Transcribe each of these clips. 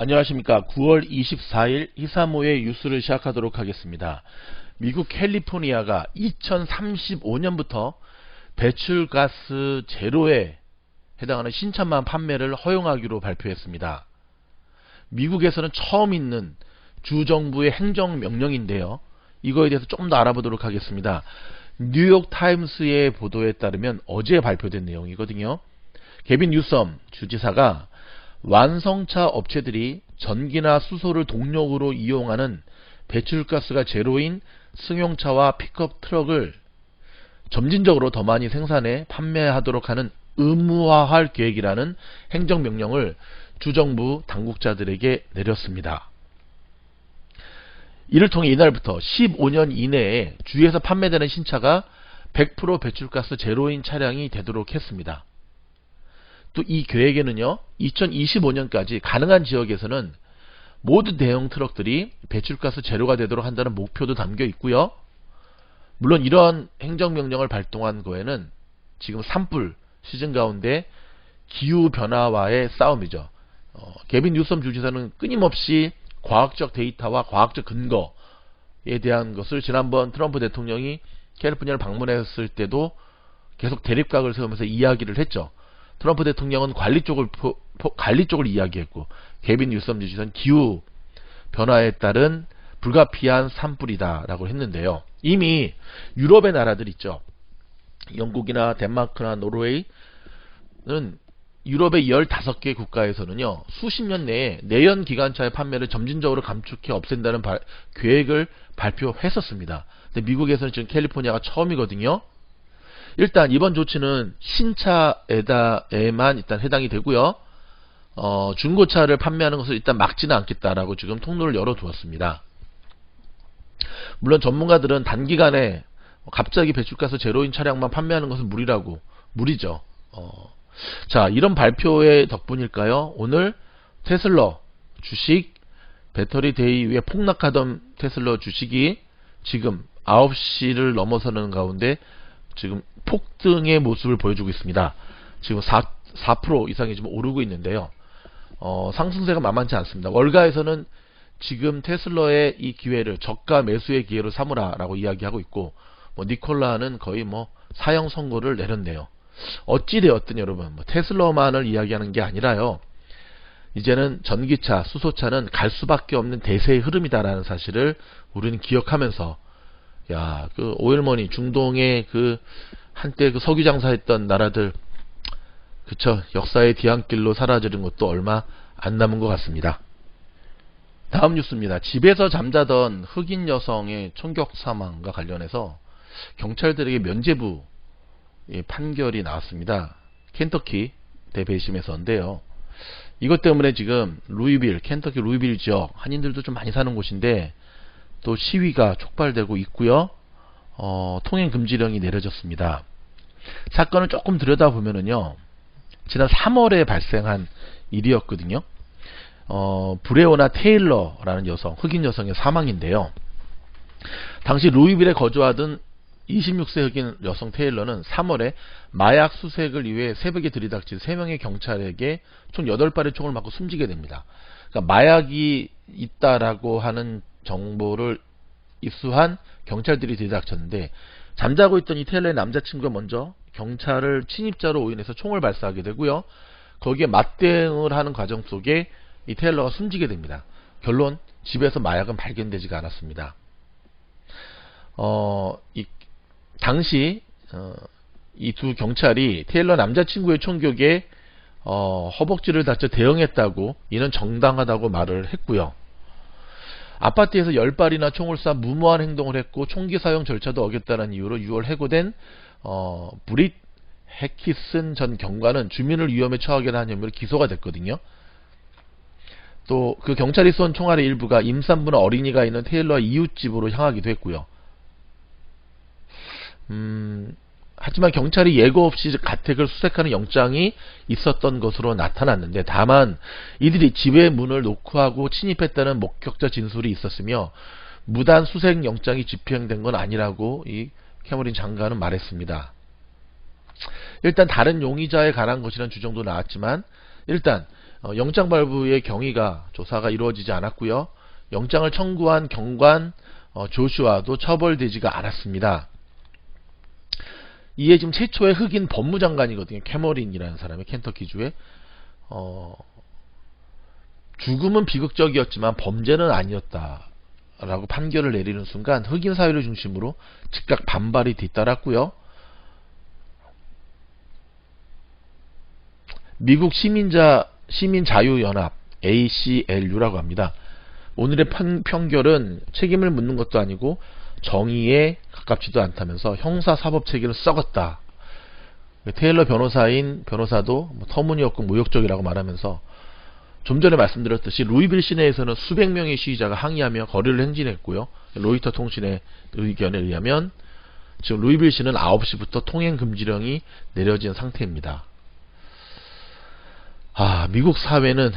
안녕하십니까. 9월 24일 히사모의 뉴스를 시작하도록 하겠습니다. 미국 캘리포니아가 2035년부터 배출가스 제로에 해당하는 신차만 판매를 허용하기로 발표했습니다. 미국에서는 처음 있는 주정부의 행정명령인데요. 이거에 대해서 조금 더 알아보도록 하겠습니다. 뉴욕타임스의 보도에 따르면 어제 발표된 내용이거든요. 게빈 뉴섬 주지사가 완성차 업체들이 전기나 수소를 동력으로 이용하는 배출가스가 제로인 승용차와 픽업 트럭을 점진적으로 더 많이 생산해 판매하도록 하는 의무화할 계획이라는 행정명령을 주정부 당국자들에게 내렸습니다. 이를 통해 이날부터 15년 이내에 주에서 판매되는 신차가 100% 배출가스 제로인 차량이 되도록 했습니다. 또 이 계획에는요, 2025년까지 가능한 지역에서는 모든 대형 트럭들이 배출가스 제로가 되도록 한다는 목표도 담겨 있고요. 물론 이러한 행정명령을 발동한 거에는 지금 산불 시즌 가운데 기후변화와의 싸움이죠. 게빈 뉴섬 주지사는 끊임없이 과학적 데이터와 과학적 근거에 대한 것을 지난번 트럼프 대통령이 캘리포니아를 방문했을 때도 계속 대립각을 세우면서 이야기를 했죠. 트럼프 대통령은 관리 쪽을 이야기했고, 게빈 뉴섬 주지사는 기후 변화에 따른 불가피한 산불이다라고 했는데요. 이미 유럽의 나라들 있죠. 영국이나 덴마크나 노르웨이는 유럽의 15개 국가에서는요, 수십 년 내에 내연 기관차의 판매를 점진적으로 감축해 없앤다는 계획을 발표했었습니다. 근데 미국에서는 지금 캘리포니아가 처음이거든요. 일단 이번 조치는 신차에만 일단 해당이 되고요. 중고차를 판매하는 것을 일단 막지는 않겠다라고 지금 통로를 열어두었습니다. 물론 전문가들은 단기간에 갑자기 배출가스 제로인 차량만 판매하는 것은 무리죠. 자, 이런 발표의 덕분일까요? 오늘 테슬라 주식 배터리 데이 위에 폭락하던 테슬라 주식이 지금 9시를 넘어서는 가운데 지금 폭등의 모습을 보여주고 있습니다. 지금 4% 이상이 지금 오르고 있는데요. 상승세가 만만치 않습니다. 월가에서는 지금 테슬라의 이 기회를 저가 매수의 기회로 삼으라라고 이야기하고 있고, 니콜라는 거의 사형 선고를 내렸네요. 어찌되었든 여러분, 테슬라만을 이야기하는 게 아니라요, 이제는 전기차, 수소차는 갈 수밖에 없는 대세의 흐름이다라는 사실을 우리는 기억하면서, 그 오일머니 중동의 한때 석유 장사했던 나라들, 그쵸, 역사의 뒤안길로 사라지는 것도 얼마 안 남은 것 같습니다. 다음 뉴스입니다. 집에서 잠자던 흑인 여성의 총격 사망과 관련해서 경찰들에게 면죄부 판결이 나왔습니다. 켄터키 대배심에서인데요. 이것 때문에 지금 켄터키 루이빌 지역 한인들도 좀 많이 사는 곳인데 또 시위가 촉발되고 있고요. 통행 금지령이 내려졌습니다. 사건을 조금 들여다보면은요, 지난 3월에 발생한 일이었거든요. 브레오나 테일러라는 여성, 흑인 여성의 사망인데요. 당시 루이빌에 거주하던 26세 흑인 여성 테일러는 3월에 마약 수색을 위해 새벽에 들이닥친 3명의 경찰에게 총 8발의 총을 맞고 숨지게 됩니다. 그러니까 마약이 있다라고 하는 정보를 입수한 경찰들이 들이닥쳤는데, 잠자고 있던 이 테일러의 남자친구가 먼저 경찰을 침입자로 오인해서 총을 발사하게 되고요. 거기에 맞대응을 하는 과정 속에 이 테일러가 숨지게 됩니다. 결론, 집에서 마약은 발견되지가 않았습니다. 당시 이 두 경찰이 테일러 남자친구의 총격에 허벅지를 다쳐 대응했다고, 이는 정당하다고 말을 했고요. 아파트에서 10발이나 총을 쏴 무모한 행동을 했고 총기 사용 절차도 어겼다는 이유로 6월 해고된 브릿 해키슨 전 경관은 주민을 위험에 처하게 한 혐의로 기소가 됐거든요. 또 그 경찰이 쏜 총알의 일부가 임산부나 어린이가 있는 테일러의 이웃집으로 향하기도 했고요. 하지만 경찰이 예고 없이 가택을 수색하는 영장이 있었던 것으로 나타났는데, 다만 이들이 집의 문을 노크하고 침입했다는 목격자 진술이 있었으며 무단 수색 영장이 집행된 건 아니라고 이 캐머린 장관은 말했습니다. 일단 다른 용의자에 관한 것이라는 주장도 나왔지만, 일단 영장 발부의 경위가 조사가 이루어지지 않았고요. 영장을 청구한 경관 조슈아도 처벌되지가 않았습니다. 이에 지금 최초의 흑인 법무장관이거든요. 캐머린이라는 사람이 켄터키주에 죽음은 비극적이었지만 범죄는 아니었다라고 판결을 내리는 순간 흑인 사회를 중심으로 즉각 반발이 뒤따랐고요. 미국 시민자유연합 ACLU라고 합니다. 오늘의 판결은 책임을 묻는 것도 아니고 정의에 가깝지도 않다면서 형사사법 체계를 썩었다. 테일러 변호사도 터무니없고 모욕적이라고 말하면서 좀 전에 말씀드렸듯이 루이빌 시내에서는 수백 명의 시위자가 항의하며 거리를 행진했고요. 로이터 통신의 의견에 의하면 지금 루이빌 시는 9시부터 통행 금지령이 내려진 상태입니다. 미국 사회는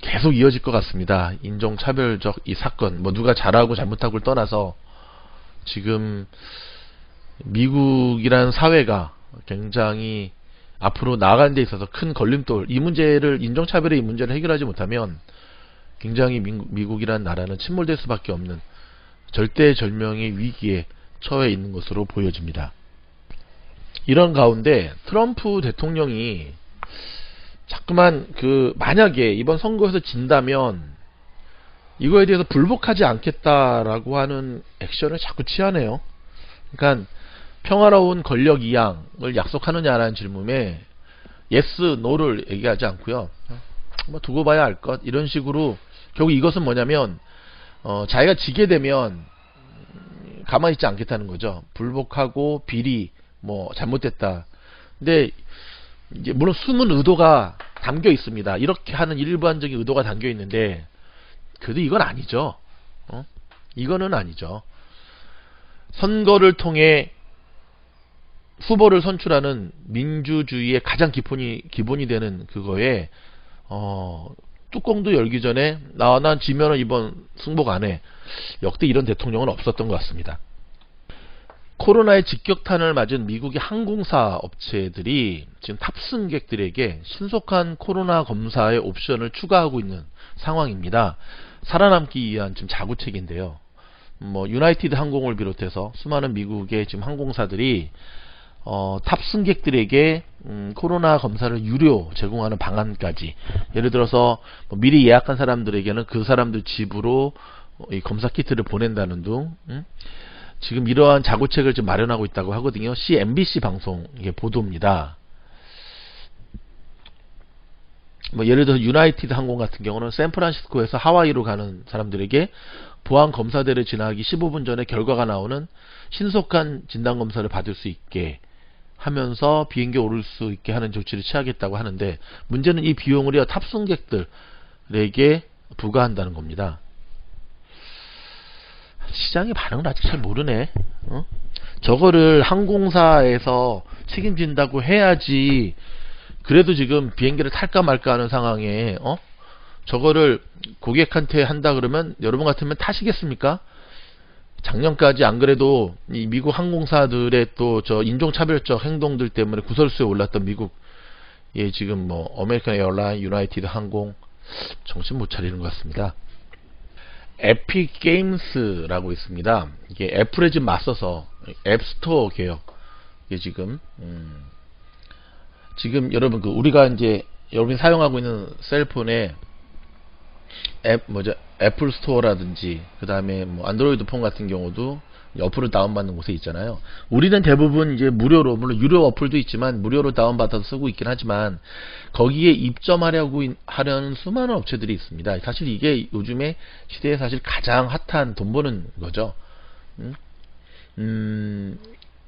계속 이어질 것 같습니다. 인종차별적 이 사건, 누가 잘하고 잘못하고를 떠나서 지금 미국이라는 사회가 굉장히 앞으로 나아가는 데 있어서 큰 걸림돌, 인종차별의 이 문제를 해결하지 못하면 굉장히 미국이라는 나라는 침몰될 수밖에 없는 절대절명의 위기에 처해 있는 것으로 보여집니다. 이런 가운데 트럼프 대통령이 자꾸만 만약에 이번 선거에서 진다면 이거에 대해서 불복하지 않겠다라고 하는 액션을 자꾸 취하네요. 그러니까 평화로운 권력 이양을 약속하느냐라는 질문에 yes, no를 얘기하지 않고요. 두고 봐야 알 것, 이런 식으로. 결국 이것은 뭐냐면 자기가 지게 되면 가만히 있지 않겠다는 거죠. 불복하고 비리 잘못됐다. 근데 이제 물론 숨은 의도가 담겨 있습니다. 이렇게 하는 일반적인 의도가 담겨 있는데 그래도 이건 아니죠. 이거는 아니죠. 선거를 통해 후보를 선출하는 민주주의의 가장 기본이 되는 그거에 뚜껑도 열기 전에 난 지면은 이번 승복 안 해. 역대 이런 대통령은 없었던 것 같습니다. 코로나의 직격탄을 맞은 미국의 항공사 업체들이 지금 탑승객들에게 신속한 코로나 검사의 옵션을 추가하고 있는 상황입니다. 살아남기 위한 지금 자구책인데요. 유나이티드 항공을 비롯해서 수많은 미국의 지금 항공사들이 탑승객들에게 코로나 검사를 유료 제공하는 방안까지, 예를 들어서 미리 예약한 사람들에게는 그 사람들 집으로 이 검사 키트를 보낸다는 등 지금 이러한 자구책을 좀 마련하고 있다고 하거든요. CNBC 방송의 보도입니다. 예를 들어서 유나이티드 항공 같은 경우는 샌프란시스코에서 하와이로 가는 사람들에게 보안 검사대를 지나기 15분 전에 결과가 나오는 신속한 진단검사를 받을 수 있게 하면서 비행기에 오를 수 있게 하는 조치를 취하겠다고 하는데, 문제는 이 비용을 탑승객들에게 부과한다는 겁니다. 시장의 반응을 아직 잘 모르네. 저거를 항공사에서 책임진다고 해야지. 그래도 지금 비행기를 탈까 말까 하는 상황에 저거를 고객한테 한다 그러면 여러분 같으면 타시겠습니까? 작년까지 안 그래도 이 미국 항공사들의 또 저 인종차별적 행동들 때문에 구설수에 올랐던 미국 지금 아메리칸 에어라인, 유나이티드 항공 정신 못 차리는 것 같습니다. 에픽 게임스라고 있습니다. 이게 애플에 지금 맞서서 앱스토어 개혁. 이게 지금 여러분 우리가 이제 여러분이 사용하고 있는 셀폰에 애플 스토어라든지 그 다음에 안드로이드 폰 같은 경우도 어플을 다운받는 곳에 있잖아요. 우리는 대부분 이제 무료로, 물론 유료 어플도 있지만 무료로 다운받아서 쓰고 있긴 하지만 거기에 입점하려는 수많은 업체들이 있습니다. 사실 이게 요즘에 시대에 사실 가장 핫한 돈 버는 거죠.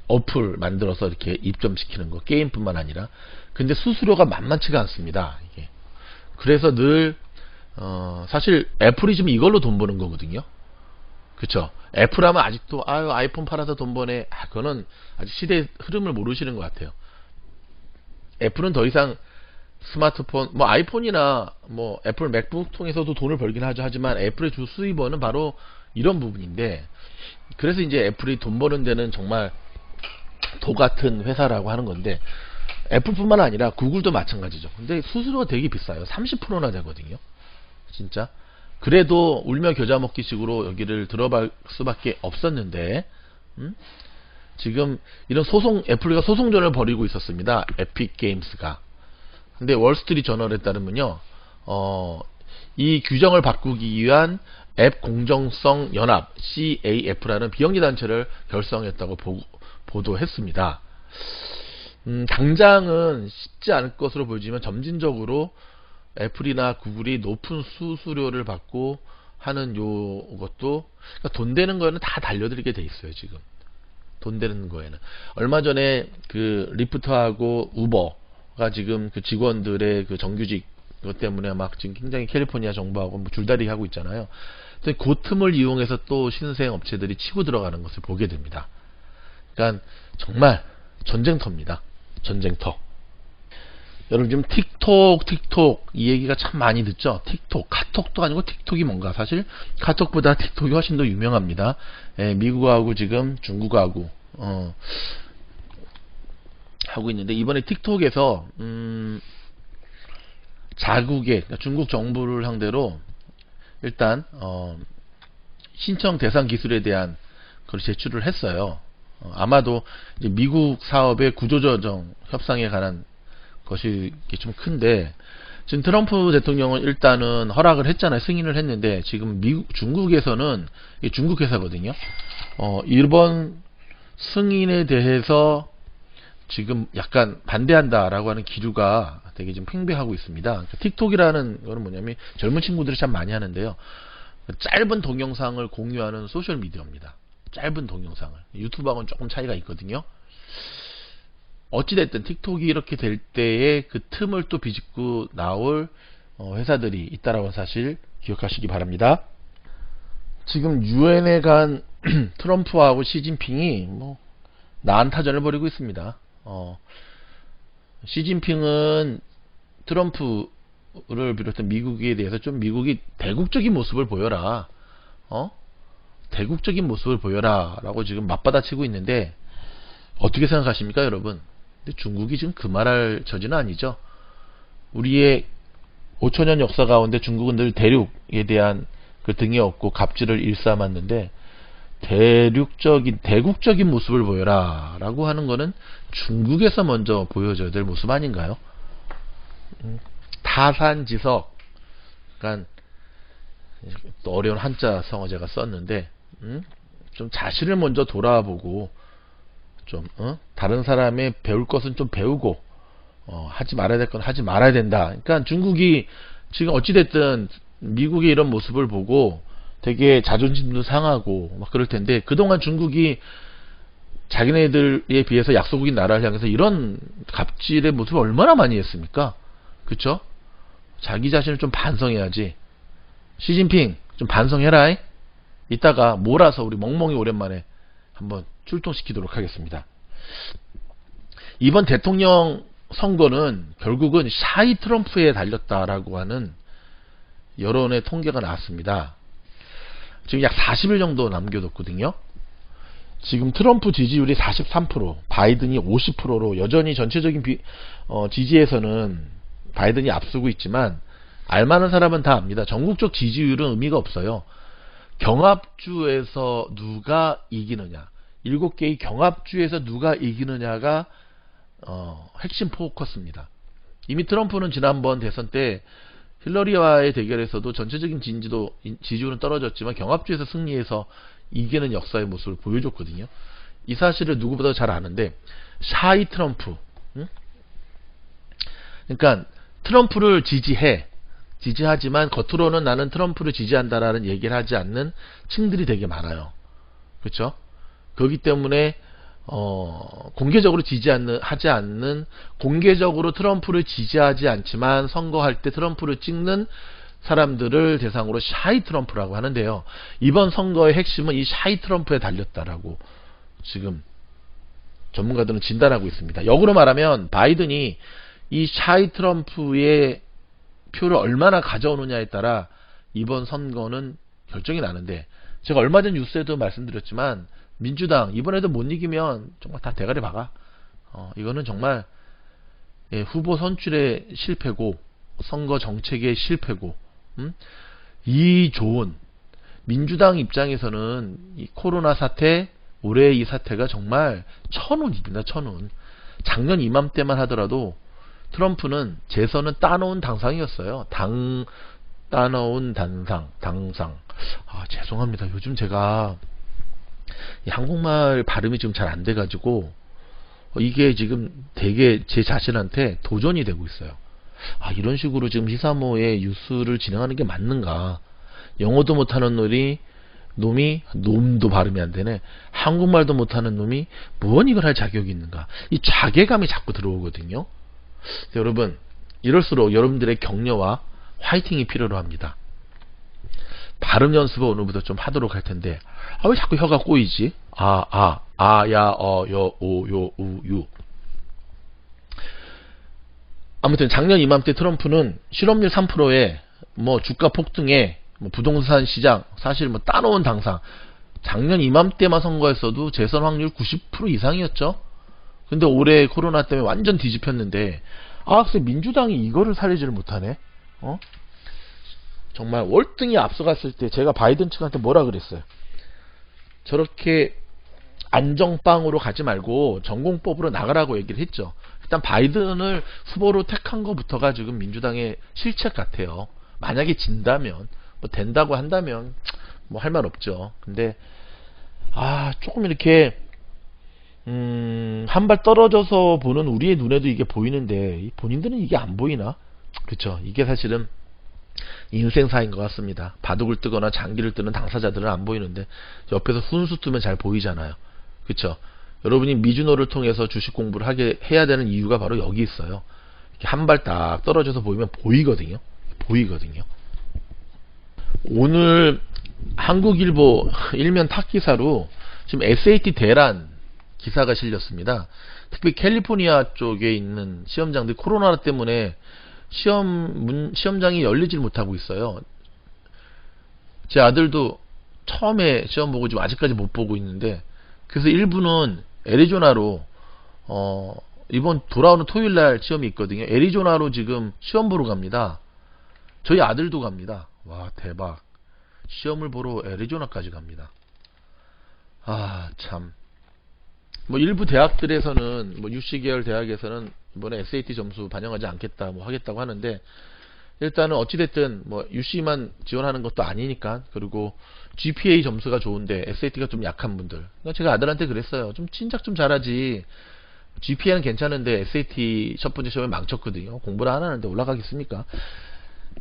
어플 만들어서 이렇게 입점시키는 거, 게임뿐만 아니라. 근데 수수료가 만만치가 않습니다. 이게. 그래서 늘 사실 애플이 지금 이걸로 돈 버는 거거든요. 그쵸? 애플 하면 아직도 아이폰 팔아서 돈 버네. 그거는 아직 시대의 흐름을 모르시는 것 같아요. 애플은 더 이상 스마트폰, 아이폰이나 애플 맥북 통해서도 돈을 벌긴 하지만 애플의 주 수입원은 바로 이런 부분인데, 그래서 이제 애플이 돈 버는 데는 정말 도 같은 회사라고 하는 건데, 애플뿐만 아니라 구글도 마찬가지죠. 근데 수수료가 되게 비싸요. 30%나 되거든요. 진짜. 그래도 울며 겨자 먹기 식으로 여기를 들어갈 수밖에 없었는데, 지금 이런 애플가 소송전을 벌이고 있었습니다. 에픽 게임스가. 근데 월스트리트 저널에 따르면요, 이 규정을 바꾸기 위한 앱 공정성 연합 CAF라는 비영리 단체를 결성했다고 보도했습니다. 당장은 쉽지 않을 것으로 보이지만 점진적으로 애플이나 구글이 높은 수수료를 받고 하는 요것도, 그러니까 돈 되는 거에는 다 달려들게 돼 있어요. 지금 돈 되는 거에는 얼마 전에 그 리프트하고 우버가 지금 그 직원들의 그 정규직 그것 때문에 막 지금 굉장히 캘리포니아 정부하고 뭐 줄다리기 하고 있잖아요. 그 틈을 이용해서 또 신생 업체들이 치고 들어가는 것을 보게 됩니다. 그러니까 정말 전쟁터입니다. 전쟁터. 여러분 지금 틱톡 이 얘기가 참 많이 듣죠. 틱톡, 카톡도 아니고 틱톡이 뭔가, 사실 카톡보다 틱톡이 훨씬 더 유명합니다. 미국하고 지금 중국하고 하고 있는데, 이번에 틱톡에서 자국의, 그러니까 중국 정부를 상대로 일단 신청 대상 기술에 대한 걸 제출을 했어요. 아마도 이제 미국 사업의 구조조정 협상에 관한 것이 좀 큰데, 지금 트럼프 대통령은 일단은 허락을 했잖아요. 승인을 했는데, 지금 중국에서는, 이게 중국 회사거든요. 이번 승인에 대해서 지금 약간 반대한다라고 하는 기류가 되게 좀 팽배하고 있습니다. 그러니까 틱톡이라는 거는 뭐냐면, 젊은 친구들이 참 많이 하는데요. 짧은 동영상을 공유하는 소셜 미디어입니다. 짧은 동영상을. 유튜브하고는 조금 차이가 있거든요. 어찌됐든 틱톡이 이렇게 될 때에 그 틈을 또 비집고 나올 회사들이 있다라는 사실 기억하시기 바랍니다. 지금 유엔에 간 트럼프하고 시진핑이 뭐 난타전을 벌이고 있습니다. 시진핑은 트럼프를 비롯한 미국에 대해서 좀 미국이 대국적인 모습을 보여라, 대국적인 모습을 보여라 라고 지금 맞받아치고 있는데, 어떻게 생각하십니까 여러분? 근데 중국이 지금 그 말할 처지는 아니죠. 우리의 5천년 역사 가운데 중국은 늘 대륙에 대한 그 등에 업고 갑질을 일삼았는데, 대국적인 모습을 보여라 라고 하는 거는 중국에서 먼저 보여줘야 될 모습 아닌가요? 타산지석, 그러니까 또 어려운 한자 성어 제가 썼는데, 좀 자신을 먼저 돌아보고 좀 다른 사람의 배울 것은 좀 배우고, 하지 말아야 될 건 하지 말아야 된다. 그러니까 중국이 지금 어찌됐든 미국의 이런 모습을 보고 되게 자존심도 상하고 막 그럴 텐데, 그동안 중국이 자기네들에 비해서 약소국인 나라를 향해서 이런 갑질의 모습을 얼마나 많이 했습니까? 그쵸? 자기 자신을 좀 반성해야지. 시진핑 좀 반성해라. 이따가 몰아서 우리 멍멍이 오랜만에 한번 출동시키도록 하겠습니다. 이번 대통령 선거는 결국은 샤이 트럼프에 달렸다라고 하는 여론의 통계가 나왔습니다. 지금 약 40일 정도 남겨뒀거든요. 지금 트럼프 지지율이 43%, 바이든이 50%로 여전히 전체적인 지지에서는 바이든이 앞서고 있지만, 알만한 사람은 다 압니다. 전국적 지지율은 의미가 없어요. 경합주에서 누가 이기느냐, 7개의 경합주에서 누가 이기느냐가 핵심 포커스입니다. 이미 트럼프는 지난번 대선 때 힐러리와의 대결에서도 전체적인 지지율은 떨어졌지만 경합주에서 승리해서 이기는 역사의 모습을 보여줬거든요. 이 사실을 누구보다 잘 아는데, 샤이 트럼프, 그러니까 트럼프를 지지하지만 겉으로는 나는 트럼프를 지지한다라는 얘기를 하지 않는 층들이 되게 많아요. 그렇죠? 그렇기 때문에 공개적으로 하지 않는, 공개적으로 트럼프를 지지하지 않지만 선거할 때 트럼프를 찍는 사람들을 대상으로 샤이 트럼프라고 하는데요. 이번 선거의 핵심은 이 샤이 트럼프에 달렸다라고 지금 전문가들은 진단하고 있습니다. 역으로 말하면 바이든이 이 샤이 트럼프의 표를 얼마나 가져오느냐에 따라 이번 선거는 결정이 나는데, 제가 얼마 전 뉴스에도 말씀드렸지만 민주당 이번에도 못 이기면 정말 다 대가리 박아. 이거는 정말 예, 후보 선출의 실패고 선거 정책의 실패고 이 좋은 민주당 입장에서는 이 코로나 사태 올해 이 사태가 정말 천운입니다. 천운. 작년 이맘때만 하더라도 트럼프는 재선은 따놓은 당상이었어요. 따놓은 당상. 죄송합니다. 요즘 제가 이 한국말 발음이 좀 잘 안 돼가지고 이게 지금 되게 제 자신한테 도전이 되고 있어요. 이런 식으로 지금 시사모의 뉴스를 진행하는 게 맞는가? 영어도 못하는 놈도 발음이 안 되네. 한국말도 못하는 놈이 무언 이걸 할 자격이 있는가? 이 자괴감이 자꾸 들어오거든요. 여러분, 이럴수록 여러분들의 격려와 화이팅이 필요로 합니다. 발음 연습을 오늘부터 좀 하도록 할 텐데, 왜 자꾸 혀가 꼬이지? 야, 여, 오, 요, 우, 유. 아무튼 작년 이맘때 트럼프는 실업률 3%에 뭐 주가 폭등에 뭐 부동산 시장 사실 뭐 따놓은 당상. 작년 이맘때만 선거했어도 재선 확률 90% 이상이었죠. 근데 올해 코로나 때문에 완전 뒤집혔는데 글쎄 민주당이 이거를 살리지를 못하네. 정말 월등히 앞서갔을 때 제가 바이든 측한테 뭐라 그랬어요? 저렇게 안정빵으로 가지 말고 전공법으로 나가라고 얘기를 했죠. 일단 바이든을 후보로 택한 것부터가 지금 민주당의 실책 같아요. 만약에 진다면 뭐 된다고 한다면 뭐 할 말 없죠. 근데 조금 이렇게 한 발 떨어져서 보는 우리의 눈에도 이게 보이는데 본인들은 이게 안 보이나? 그쵸. 이게 사실은 인생사인 것 같습니다. 바둑을 뜨거나 장기를 뜨는 당사자들은 안 보이는데 옆에서 훈수 뜨면 잘 보이잖아요. 그쵸. 여러분이 미주노를 통해서 주식 공부를 해야 되는 이유가 바로 여기 있어요. 한 발 딱 떨어져서 보이면 보이거든요. 오늘 한국일보 일면 탑 기사로 지금 SAT 대란 기사가 실렸습니다. 특히 캘리포니아 쪽에 있는 시험장들이 코로나 때문에 시험장이 열리질 못하고 있어요. 제 아들도 처음에 시험 보고 지금 아직까지 못 보고 있는데, 그래서 일부는 애리조나로 이번 돌아오는 토요일날 시험이 있거든요. 애리조나로 지금 시험 보러 갑니다. 저희 아들도 갑니다. 와, 대박. 시험을 보러 애리조나까지 갑니다. 참. 뭐 일부 대학들에서는 뭐 UC 계열 대학에서는 이번에 SAT 점수 반영하지 않겠다 뭐 하겠다고 하는데, 일단은 어찌됐든 뭐 UC만 지원하는 것도 아니니까, 그리고 GPA 점수가 좋은데 SAT가 좀 약한 분들, 그러니까 제가 아들한테 그랬어요. 좀 진작 좀 잘하지. GPA는 괜찮은데 SAT 첫 번째 시험에 망쳤거든요. 공부를 안 하는데 올라가겠습니까?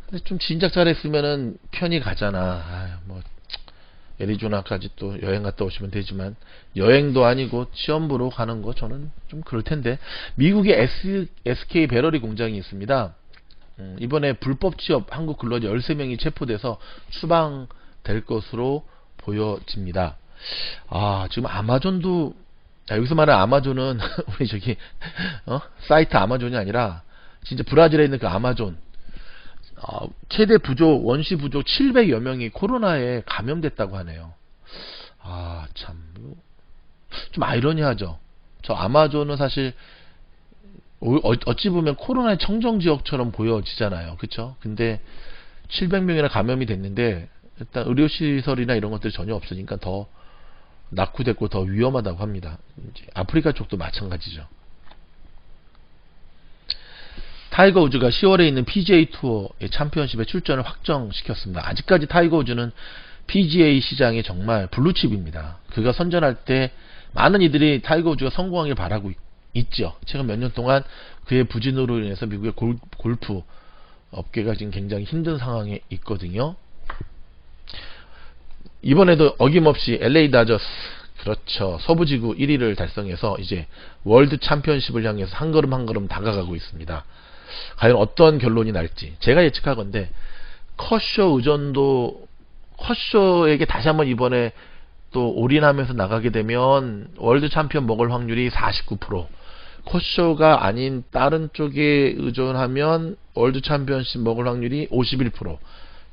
근데 좀 진작 잘했으면은 편히 가잖아. 뭐 애리조나까지 또 여행 갔다 오시면 되지만, 여행도 아니고 시험 보러 가는 거 저는 좀 그럴 텐데. 미국의 SK 배러리 공장이 있습니다. 이번에 불법 취업 한국 근로자 13명이 체포돼서 추방될 것으로 보여집니다. 지금 아마존도, 여기서 말하는 아마존은 우리 저기 사이트 아마존이 아니라 진짜 브라질에 있는 그 아마존, 최대 부족, 원시 부족 700여 명이 코로나에 감염됐다고 하네요. 참, 좀 아이러니하죠. 저 아마존은 사실 어찌 보면 코로나의 청정지역처럼 보여지잖아요. 그쵸? 근데 700명이나 감염이 됐는데, 일단 의료시설이나 이런 것들이 전혀 없으니까 더 낙후됐고 더 위험하다고 합니다. 이제 아프리카 쪽도 마찬가지죠. 타이거 우즈가 10월에 있는 PGA 투어의 챔피언십에 출전을 확정시켰습니다. 아직까지 타이거 우즈는 PGA 시장에 정말 블루칩입니다. 그가 선전할 때 많은 이들이 타이거 우즈가 성공하길 바라고 있죠. 최근 몇 년 동안 그의 부진으로 인해서 미국의 골프 업계가 지금 굉장히 힘든 상황에 있거든요. 이번에도 어김없이 LA 다저스, 그렇죠, 서부지구 1위를 달성해서 이제 월드 챔피언십을 향해서 한 걸음 한 걸음 다가가고 있습니다. 과연 어떤 결론이 날지 제가 예측하건대 컷쇼 의존도, 컷쇼에게 다시 한번 이번에 또 올인하면서 나가게 되면 월드 챔피언 먹을 확률이 49%, 컷쇼가 아닌 다른 쪽에 의존하면 월드 챔피언십 먹을 확률이 51%.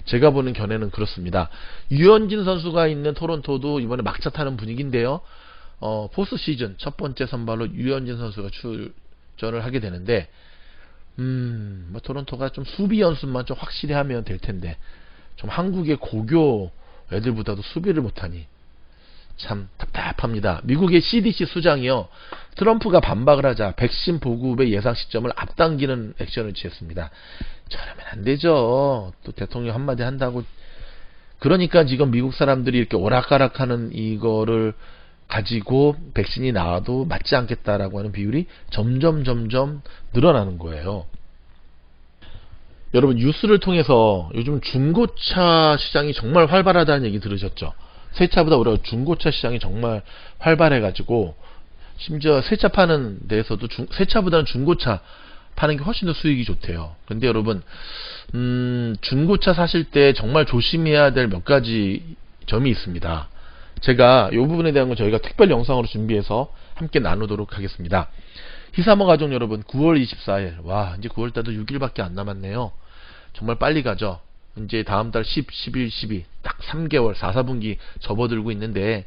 제가 보는 견해는 그렇습니다. 유현진 선수가 있는 토론토도 이번에 막차 타는 분위기인데요. 포스트 시즌 첫 번째 선발로 유현진 선수가 출전을 하게 되는데, 뭐 토론토가 좀 수비 연습만 좀 확실히 하면 될 텐데, 좀 한국의 고교 애들보다도 수비를 못하니 참 답답합니다. 미국의 CDC 수장이요, 트럼프가 반박을 하자 백신 보급의 예상 시점을 앞당기는 액션을 취했습니다. 저러면 안 되죠. 또 대통령 한마디 한다고. 그러니까 지금 미국 사람들이 이렇게 오락가락하는 이거를 가지고 백신이 나와도 맞지 않겠다라고 하는 비율이 점점 늘어나는 거예요. 여러분, 뉴스를 통해서 요즘 중고차 시장이 정말 활발하다는 얘기 들으셨죠? 새 차보다 오히려 중고차 시장이 정말 활발해가지고, 심지어 새 차 파는 데에서도 새 차보다는 중고차 파는 게 훨씬 더 수익이 좋대요. 근데 여러분, 중고차 사실 때 정말 조심해야 될 몇 가지 점이 있습니다. 제가 이 부분에 대한 건 저희가 특별 영상으로 준비해서 함께 나누도록 하겠습니다. 히사모 가족 여러분, 9월 24일, 와, 이제 9월달도 6일밖에 안 남았네요. 정말 빨리 가죠. 이제 다음달 10, 11, 12, 딱 3개월 4, 4분기 접어들고 있는데,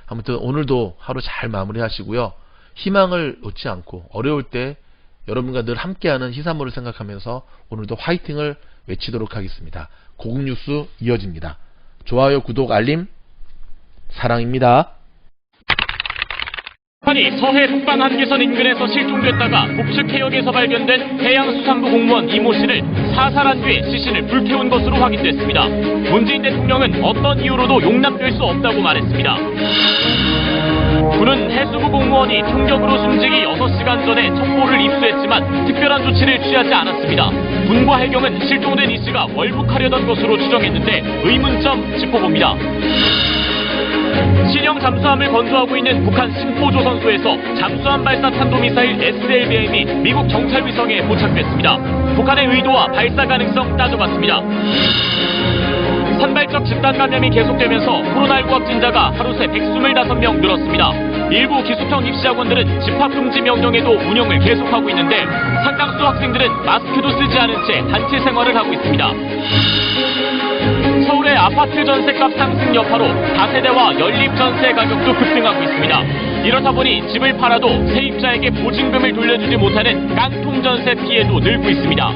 아무튼 오늘도 하루 잘 마무리 하시고요. 희망을 놓지 않고 어려울 때 여러분과 늘 함께하는 히사모를 생각하면서 오늘도 화이팅을 외치도록 하겠습니다. 고급 뉴스 이어집니다. 좋아요, 구독, 알림 사랑입니다. 북한이 서해 북방 한계선 인근에서 실종됐다가 북측 해역에서 발견된 해양수산부 공무원 이모 씨를 사살한 뒤에 시신을 불태운 것으로 확인됐습니다. 문재인 대통령은 어떤 이유로도 용납될 수 없다고 말했습니다. 군은 해수부 공무원이 총격으로 숨지기 6시간 전에 첩보를 입수했지만 특별한 조치를 취하지 않았습니다. 군과 해경은 실종된 이 씨가 월북하려던 것으로 추정했는데 의문점 짚어봅니다. 신형 잠수함을 건조하고 있는 북한 신포조선소에서 잠수함 발사 탄도미사일 SLBM이 미국 정찰위성에 도착됐습니다. 북한의 의도와 발사 가능성 따져봤습니다. 산발적 집단 감염이 계속되면서 코로나19 확진자가 하루 새 125명 늘었습니다. 일부 기숙형 입시학원들은 집합금지 명령에도 운영을 계속하고 있는데 상당수 학생들은 마스크도 쓰지 않은 채 단체 생활을 하고 있습니다. 서울의 아파트 전셋값 상승 여파로 다세대와 연립 전세 가격도 급등하고 있습니다. 이렇다 보니 집을 팔아도 세입자에게 보증금을 돌려주지 못하는 깡통 전세 피해도 늘고 있습니다.